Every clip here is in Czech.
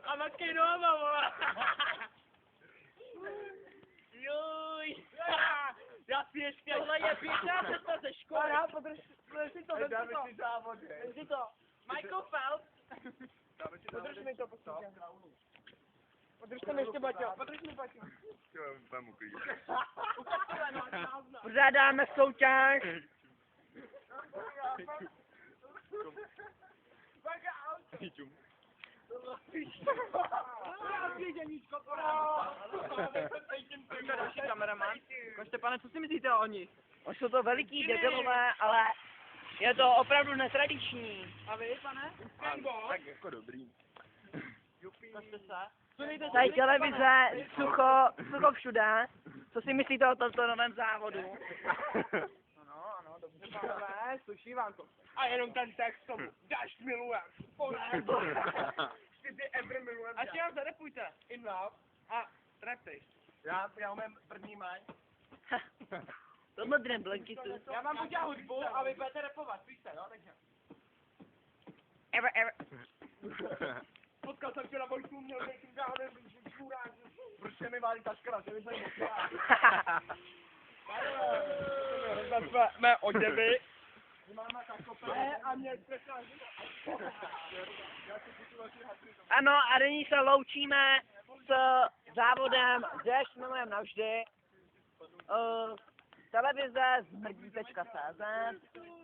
A matkej doma, vole. Juj. Já si ještě. Tohle je pěkná cesta ze školy. Podrž si to, vem si to. Michael Phelps. Podrž mi to, prosím tě. Podrž to mi ještě, Baťo. Podrž mi, Baťo. Pořádáme soutěž. Další kameraman. Košte, pane, co si myslíte o nich? Už jsou to veliký debilové, ale je to opravdu netradiční. A vy, pane? Tak jako dobrý. Košte se. Tady televize, sucho všude. Co si myslíte o tomto novém závodu? Ano, dobře, pánové, sluší vám to. A jenom ten text tomu. Daš milujem. Ty ever milujem. Až nám zarepujte. In love. A repej. Já umím první maj. Tohle drem blankitu. Já vám udělám hudbu a vy budete repovat. Víte, jo? Takže. Ever. Potkal jsem tě na Vojtku, měl bych tím záhodem, proč se mi válí ta škola, že mi se moc mé oděvy. A mě Ano, a nyní se loučíme s závodem Zdeš milujeme navždy. Televize zmrdí.cz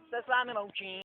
se s vámi loučí.